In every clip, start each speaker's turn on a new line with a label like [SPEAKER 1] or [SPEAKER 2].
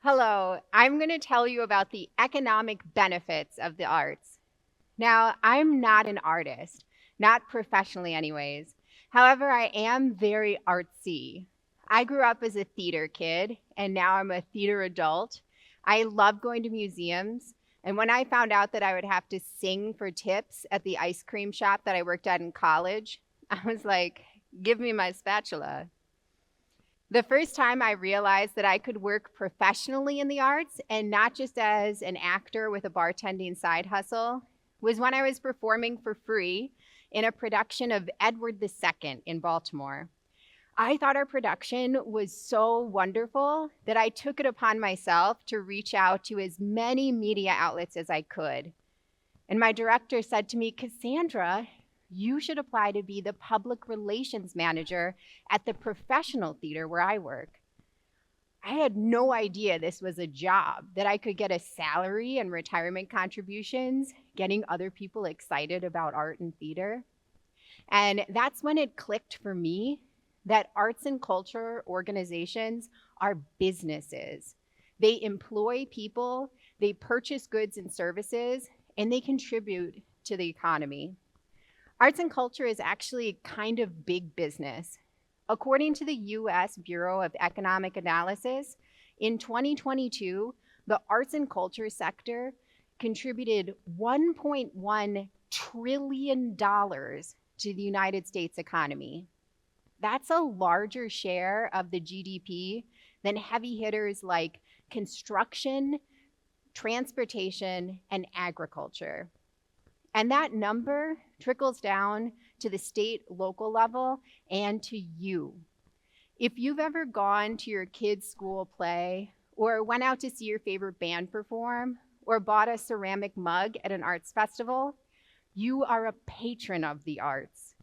[SPEAKER 1] Hello, I'm going to tell you about the economic benefits of the arts. Now, I'm not an artist, not professionally, anyways. However, I am very artsy. I grew up as a theater kid, and now I'm a theater adult. I love going to museums. And when I found out that I would have to sing for tips at the ice cream shop that I worked at in college, I was like, give me my spatula. The first time I realized that I could work professionally in the arts and not just as an actor with a bartending side hustle was when I was performing for free in a production of Edward II in Baltimore. I thought our production was so wonderful that I took it upon myself to reach out to as many media outlets as I could. And my director said to me, Cassandra, you should apply to be the public relations manager at the professional theater where I work. I had no idea this was a job, that I could get a salary and retirement contributions, getting other people excited about art and theater. And that's when it clicked for me that arts and culture organizations are businesses. They employ people, they purchase goods and services, and they contribute to the economy. Arts and culture is actually kind of big business. According to the US Bureau of Economic Analysis, in 2022, the arts and culture sector contributed $1.1 trillion to the United States economy. That's a larger share of the GDP than heavy hitters like construction, transportation, and agriculture. And that number trickles down to the state, local level, and to you. If you've ever gone to your kid's school play, or went out to see your favorite band perform, or bought a ceramic mug at an arts festival, you are a patron of the arts.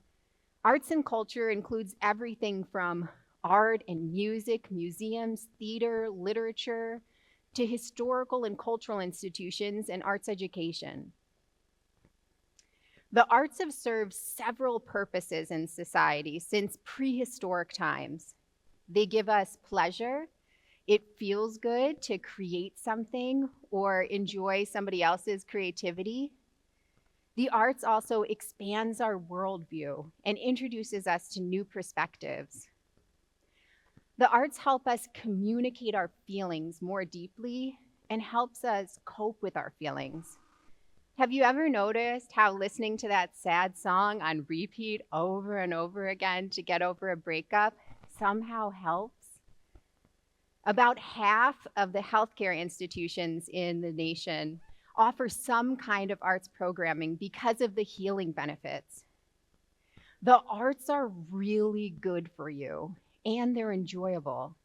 [SPEAKER 1] Arts and culture includes everything from art and music, museums, theater, literature, to historical and cultural institutions and arts education. The arts have served several purposes in society since prehistoric times. They give us pleasure. It feels good to create something or enjoy somebody else's creativity. The arts also expands our worldview and introduces us to new perspectives. The arts help us communicate our feelings more deeply and helps us cope with our feelings. Have you ever noticed how listening to that sad song on repeat over and over again to get over a breakup somehow helps? About half of the healthcare institutions in the nation offer some kind of arts programming because of the healing benefits. The arts are really good for you, and they're enjoyable.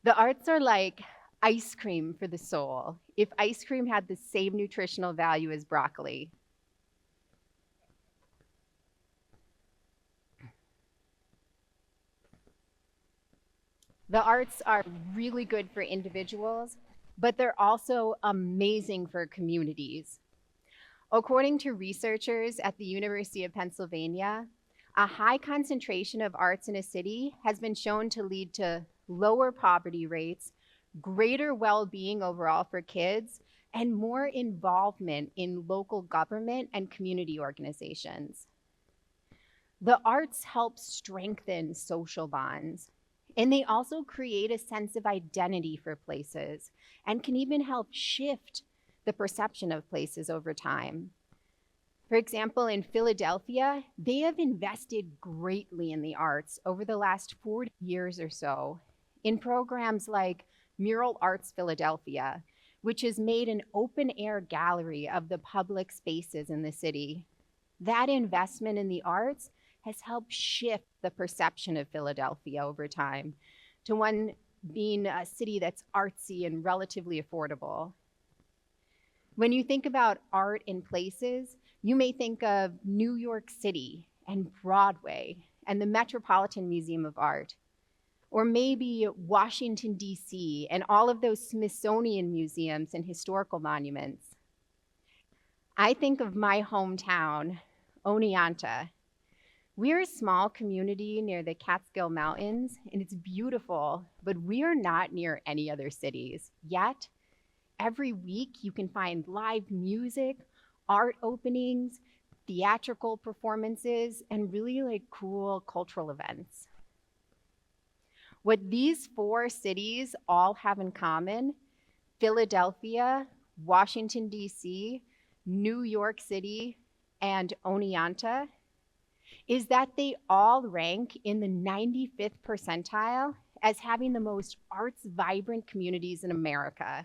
[SPEAKER 1] The arts are like ice cream for the soul, if ice cream had the same nutritional value as broccoli. The arts are really good for individuals, but they're also amazing for communities. According to researchers at the University of Pennsylvania, a high concentration of arts in a city has been shown to lead to lower poverty rates, greater well-being overall for kids, and more involvement in local government and community organizations. The arts help strengthen social bonds, and they also create a sense of identity for places and can even help shift the perception of places over time. For example, in Philadelphia, they have invested greatly in the arts over the last 40 years or so in programs like Mural Arts Philadelphia, which has made an open-air gallery of the public spaces in the city. That investment in the arts has helped shift the perception of Philadelphia over time to one being a city that's artsy and relatively affordable. When you think about art in places, you may think of New York City and Broadway and the Metropolitan Museum of Art, or maybe Washington, D.C., and all of those Smithsonian museums and historical monuments. I think of my hometown, Oneonta, We're a small community near the Catskill Mountains, and it's beautiful, but we are not near any other cities. Yet, every week you can find live music, art openings, theatrical performances, and really cool cultural events. What these 4 cities all have in common, Philadelphia, Washington, D.C., New York City, and Oneonta, is that they all rank in the 95th percentile as having the most arts vibrant communities in America.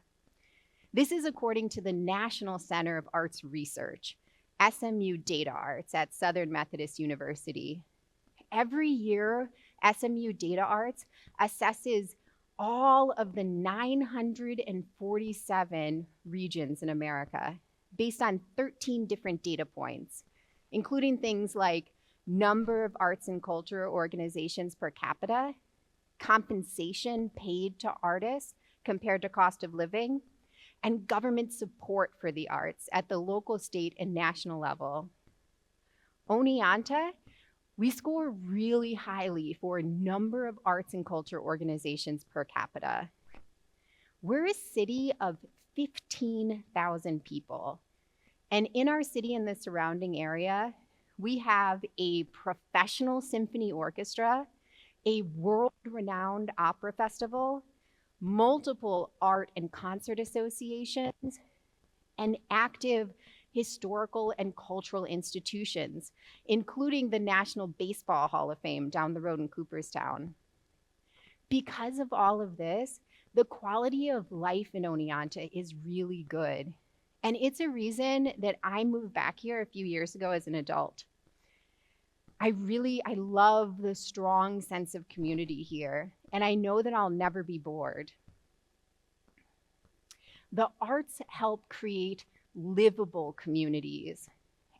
[SPEAKER 1] This is according to the National Center of Arts Research, SMU Data Arts at Southern Methodist University. Every year, SMU Data Arts assesses all of the 947 regions in America based on 13 different data points, including things like number of arts and culture organizations per capita, compensation paid to artists compared to cost of living, and government support for the arts at the local, state, and national level. Oneonta, we score really highly for a number of arts and culture organizations per capita. We're a city of 15,000 people. And in our city and the surrounding area, we have a professional symphony orchestra, a world-renowned opera festival, multiple art and concert associations, and active historical and cultural institutions, including the National Baseball Hall of Fame down the road in Cooperstown. Because of all of this, the quality of life in Oneonta is really good. And it's a reason that I moved back here a few years ago as an adult. I love the strong sense of community here, and I know that I'll never be bored. The arts help create livable communities,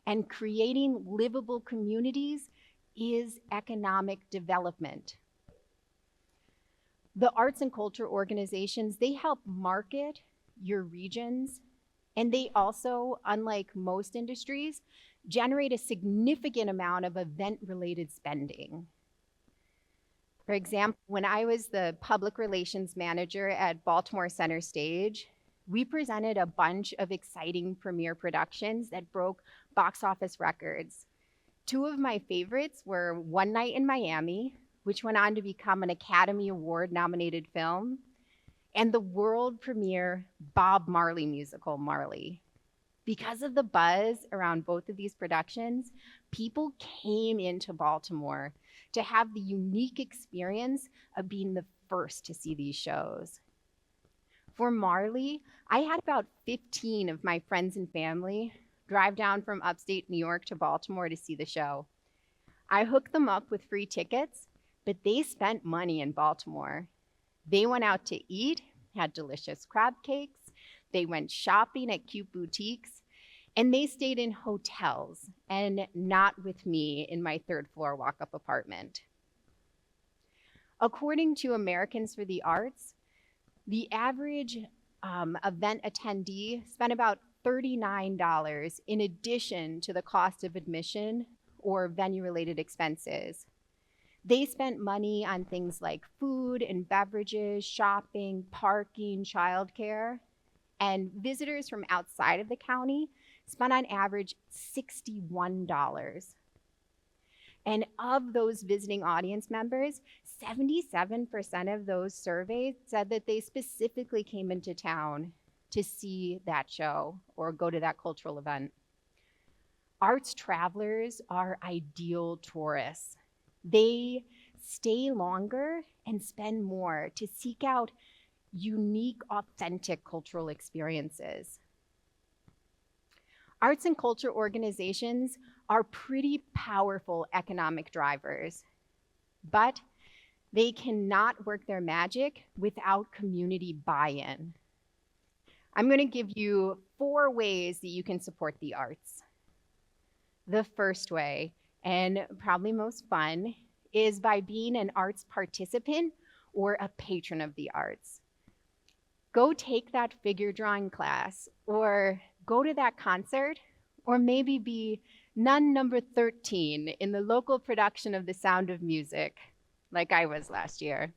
[SPEAKER 1] and creating livable communities is economic development. The arts and culture organizations, they help market your regions, and they also, unlike most industries, generate a significant amount of event-related spending. For example, when I was the public relations manager at Baltimore Center Stage, we presented a bunch of exciting premiere productions that broke box office records. 2 of my favorites were One Night in Miami, which went on to become an Academy Award-nominated film, and the world premiere Bob Marley musical, Marley. Because of the buzz around both of these productions, people came into Baltimore to have the unique experience of being the first to see these shows. For Marley, I had about 15 of my friends and family drive down from upstate New York to Baltimore to see the show. I hooked them up with free tickets, but they spent money in Baltimore. They went out to eat, had delicious crab cakes, they went shopping at cute boutiques, and they stayed in hotels, and not with me in my 3rd floor walk-up apartment. According to Americans for the Arts, the average event attendee spent about $39 in addition to the cost of admission or venue-related expenses. They spent money on things like food and beverages, shopping, parking, childcare, and visitors from outside of the county spent on average $61. And of those visiting audience members, 77% of those surveyed said that they specifically came into town to see that show or go to that cultural event. Arts travelers are ideal tourists. They stay longer and spend more to seek out unique, authentic cultural experiences. Arts and culture organizations are pretty powerful economic drivers, but they cannot work their magic without community buy-in. I'm going to give you 4 ways that you can support the arts. The first way, and probably most fun, is by being an arts participant or a patron of the arts. Go take that figure drawing class, or go to that concert, or maybe be Nun number 13 in the local production of The Sound of Music, like I was last year.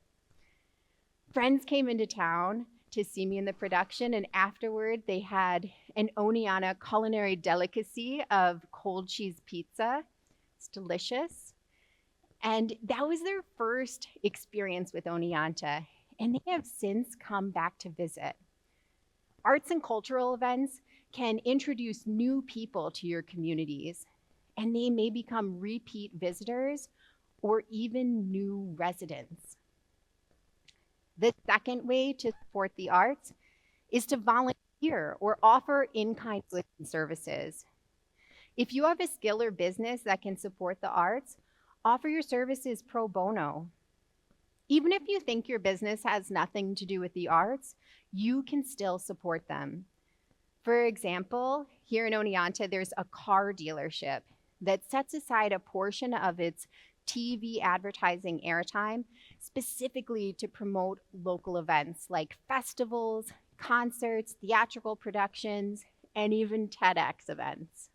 [SPEAKER 1] Friends came into town to see me in the production, and afterward they had an Oneonta culinary delicacy of cold cheese pizza. It's delicious. And that was their first experience with Oneonta, and they have since come back to visit. Arts and cultural events can introduce new people to your communities, and they may become repeat visitors or even new residents. The second way to support the arts is to volunteer or offer in-kind goods and services. If you have a skill or business that can support the arts, offer your services pro bono. Even if you think your business has nothing to do with the arts, you can still support them. For example, here in Oneonta, there's a car dealership that sets aside a portion of its TV advertising airtime specifically to promote local events like festivals, concerts, theatrical productions, and even TEDx events.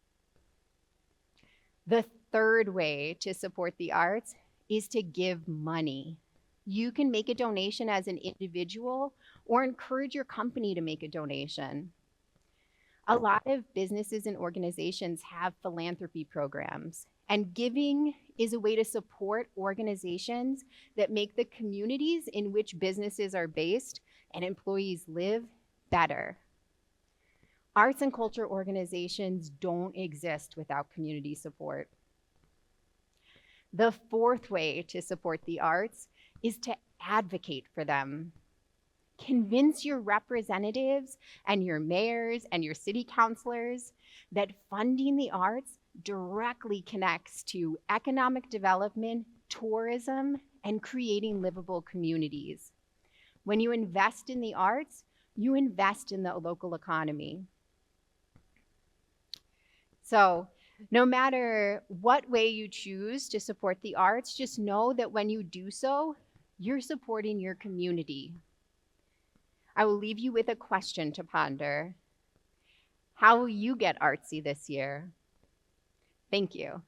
[SPEAKER 1] The third way to support the arts is to give money. You can make a donation as an individual or encourage your company to make a donation. A lot of businesses and organizations have philanthropy programs, and giving is a way to support organizations that make the communities in which businesses are based and employees live better. Arts and culture organizations don't exist without community support. The fourth way to support the arts is to advocate for them. Convince your representatives and your mayors and your city councilors that funding the arts directly connects to economic development, tourism, and creating livable communities. When you invest in the arts, you invest in the local economy. So, no matter what way you choose to support the arts, just know that when you do so, you're supporting your community. I will leave you with a question to ponder. How will you get artsy this year? Thank you.